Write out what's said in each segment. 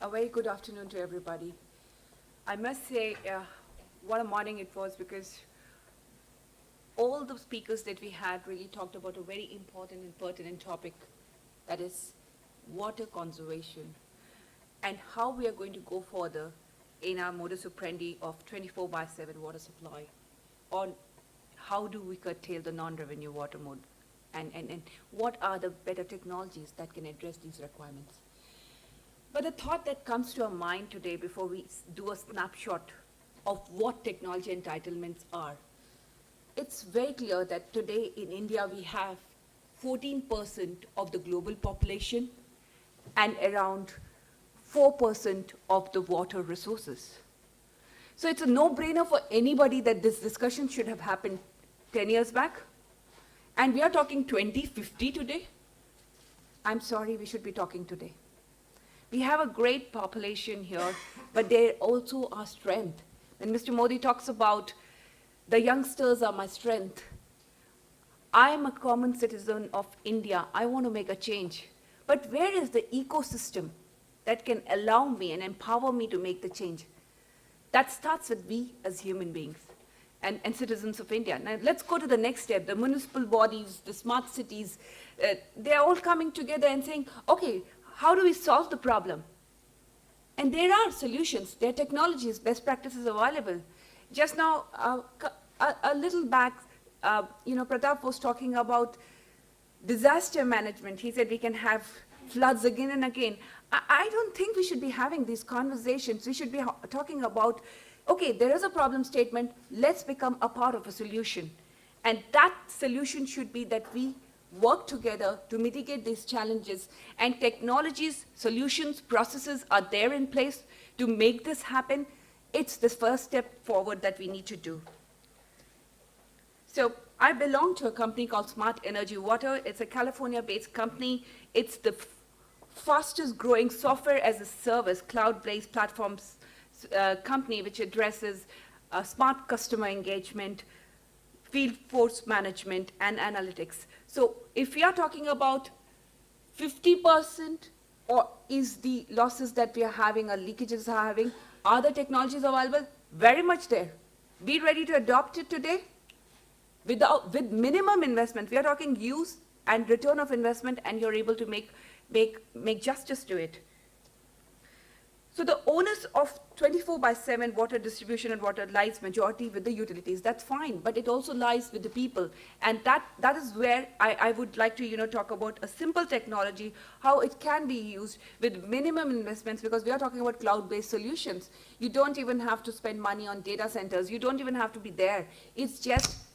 A very good afternoon to everybody. I must say, what a morning it was, because all the speakers that we had really talked about a very important and pertinent topic, that is water conservation, and how we are going to go further in our modus operandi of 24/7 water supply, on how do we curtail the non-revenue water mode, and what are the better technologies that can address these requirements. But the thought that comes to our mind today before we do a snapshot of what technology entitlements are, it's very clear that today in India we have 14% of the global population and around 4% of the water resources. So it's a no-brainer for anybody that this discussion should have happened 10 years back. And we are talking 2050 today. I'm sorry, we should be talking today. We have a great population here, but they also are strength. When Mr. Modi talks about the youngsters are my strength, I am a common citizen of India. I want to make a change. But where is the ecosystem that can allow me and empower me to make the change? That starts with we as human beings and citizens of India. Now let's go to the next step. The municipal bodies, the smart cities, they're all coming together and saying, okay, how do we solve the problem? And there are solutions, there are technologies, best practices available. Just now, a little back, Pratap was talking about disaster management. He said we can have floods again and again. I don't think we should be having these conversations. We should be talking about, okay, there is a problem statement, let's become a part of a solution. And that solution should be that we work together to mitigate these challenges, and technologies, solutions, processes are there in place to make this happen. It's the first step forward that we need to do. So I belong to a company called Smart Energy Water. It's a California-based company. It's the fastest growing software as a service, cloud-based platforms company which addresses smart customer engagement, field force management, and analytics. So if we are talking about 50%, or is the losses that we are having or leakages are having, are the technologies available? Very much there. Be ready to adopt it today with minimum investment. We are talking use and return of investment, and you're able to make justice to it. So the onus of 24/7 water distribution and water lies majority with the utilities. That's fine, but it also lies with the people. And that is where I would like to talk about a simple technology, how it can be used with minimum investments, because we are talking about cloud-based solutions. You don't even have to spend money on data centers. You don't even have to be there. It's just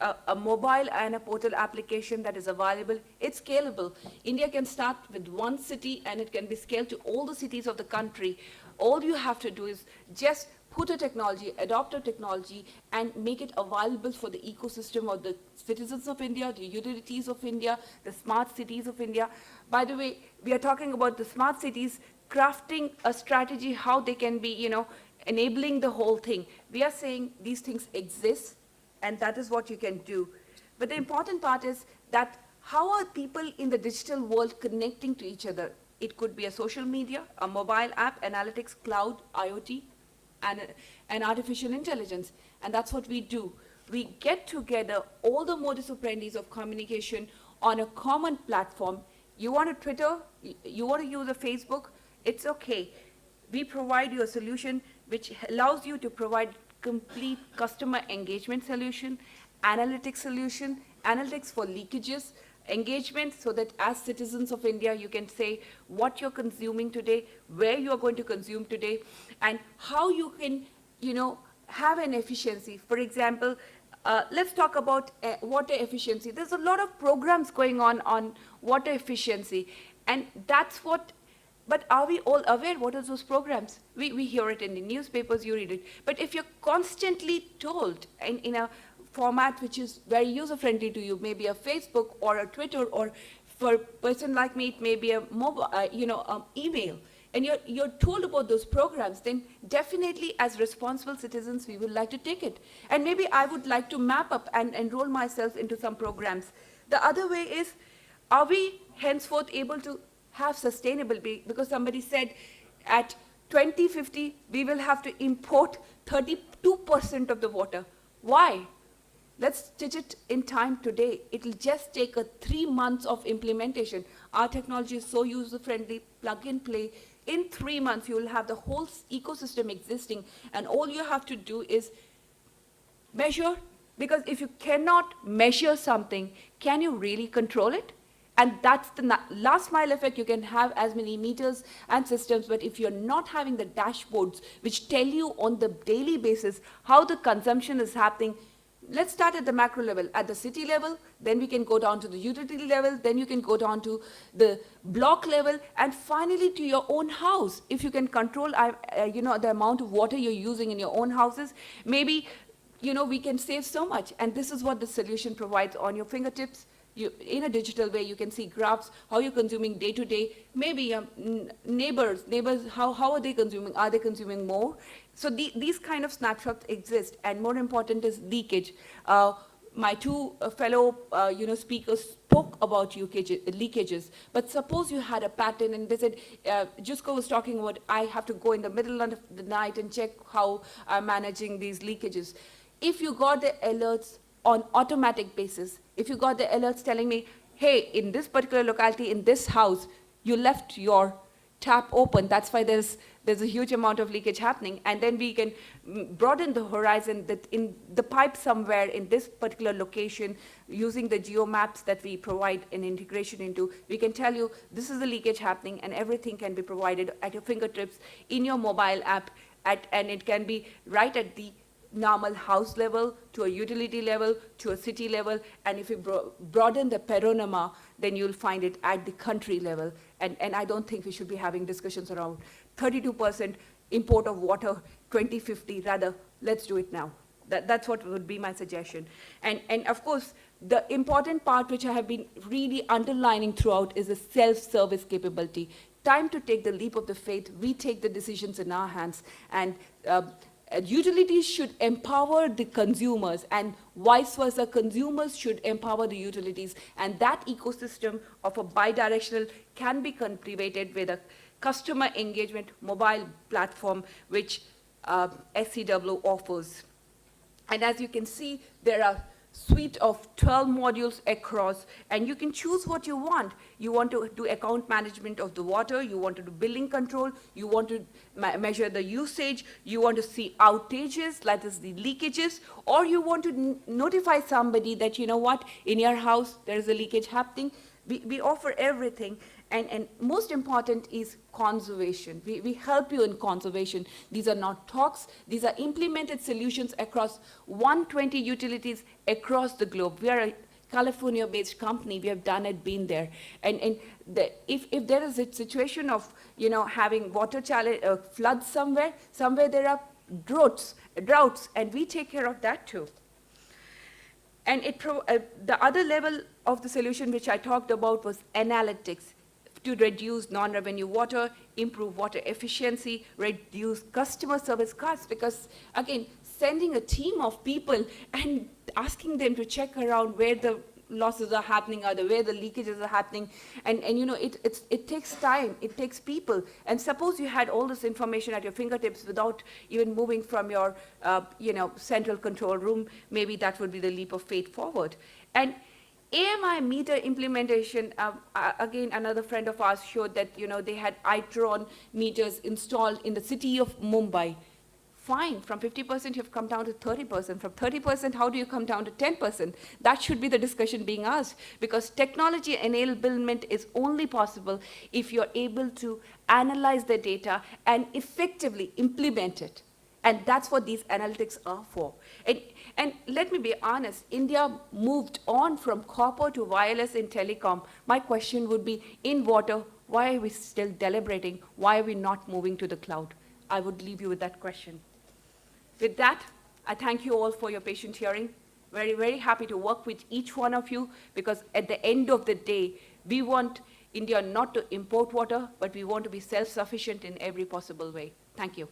a mobile and a portal application that is available. It's scalable. India can start with one city, and it can be scaled to all the cities of the country. All you have to do is just put a technology, adopt a technology, and make it available for the ecosystem of the citizens of India, the utilities of India, the smart cities of India. By the way, we are talking about the smart cities crafting a strategy, how they can be, enabling the whole thing. We are saying these things exist, and that is what you can do. But the important part is that how are people in the digital world connecting to each other? It could be a social media, a mobile app, analytics, cloud, IoT, and artificial intelligence. And that's what we do. We get together all the modus operandi of communication on a common platform. You want a Twitter, you want to use a Facebook, it's okay. We provide you a solution which allows you to provide complete customer engagement solution, analytics for leakages, engagement, so that as citizens of India, you can say what you're consuming today, where you're going to consume today, and how you can, have an efficiency. For example, let's talk about water efficiency. There's a lot of programs going on water efficiency, and that's what. But are we all aware what are those programs? We hear it in the newspapers, you read it. But if you're constantly told in a format which is very user-friendly to you, maybe a Facebook or a Twitter, or for a person like me, it may be a mobile, email, and you're told about those programs, then definitely as responsible citizens, we would like to take it. And maybe I would like to map up and enroll myself into some programs. The other way is, are we henceforth able to have sustainable, because somebody said, at 2050, we will have to import 32% of the water. Why? Let's stitch it in time today. It will just take 3 months of implementation. Our technology is so user-friendly, plug and play. In 3 months, you will have the whole ecosystem existing, and all you have to do is measure, because if you cannot measure something, can you really control it? And that's the last mile effect. You can have as many meters and systems, but if you're not having the dashboards which tell you on the daily basis how the consumption is happening. Let's start at the macro level, at the city level, then we can go down to the utility level, then you can go down to the block level, and finally to your own house. If you can control the amount of water you're using in your own houses, maybe we can save so much. And this is what the solution provides on your fingertips. In a digital way, you can see graphs, how you're consuming day to day. Maybe neighbors, how are they consuming? Are they consuming more? So these kind of snapshots exist, and more important is leakage. My two fellow speakers spoke about leakages, but suppose you had a pattern and they said, Jusko was talking about, I have to go in the middle of the night and check how I'm managing these leakages. If you got the alerts on automatic basis, if you got the alerts telling me, hey, in this particular locality, in this house, you left your tap open, that's why there's a huge amount of leakage happening, and then we can broaden the horizon that in the pipe somewhere in this particular location, using the geo maps that we provide an integration into, we can tell you this is the leakage happening, and everything can be provided at your fingertips in your mobile app, and it can be right at the normal house level, to a utility level, to a city level, and if you broaden the panorama, then you'll find it at the country level. And I don't think we should be having discussions around 32% import of water 2050. Rather, let's do it now. That's what would be my suggestion. And of course, the important part which I have been really underlining throughout is the self-service capability. Time to take the leap of the faith. We take the decisions in our hands, and utilities should empower the consumers, and vice versa, consumers should empower the utilities, and that ecosystem of a bidirectional can be cultivated with a customer engagement mobile platform which SCW offers. And as you can see, there are suite of 12 modules across, and you can choose what you want. You want to do account management of the water, you want to do billing control, you want to measure the usage, you want to see outages, like this, the leakages, or you want to notify somebody that, you know what, in your house there is a leakage happening. We offer everything. And most important is conservation. We help you in conservation. These are not talks. These are implemented solutions across 120 utilities across the globe. We are a California-based company. We have done it, been there. And if there is a situation of having water challenge, floods somewhere there are droughts, and we take care of that too. And the other level of the solution which I talked about was analytics, to reduce non-revenue water, improve water efficiency, reduce customer service costs, because again, sending a team of people and asking them to check around where the losses are happening, or where the leakages are happening, and it takes time, it takes people. And suppose you had all this information at your fingertips without even moving from your central control room, maybe that would be the leap of faith forward. And AMI meter implementation, again, another friend of ours showed that they had Itron meters installed in the city of Mumbai. Fine, from 50% you've come down to 30%. From 30%, how do you come down to 10%? That should be the discussion being asked, because technology enablement is only possible if you're able to analyze the data and effectively implement it. And that's what these analytics are for. And let me be honest, India moved on from copper to wireless in telecom. My question would be, in water, why are we still deliberating? Why are we not moving to the cloud? I would leave you with that question. With that, I thank you all for your patient hearing. Very, very happy to work with each one of you, because at the end of the day, we want India not to import water, but we want to be self-sufficient in every possible way. Thank you.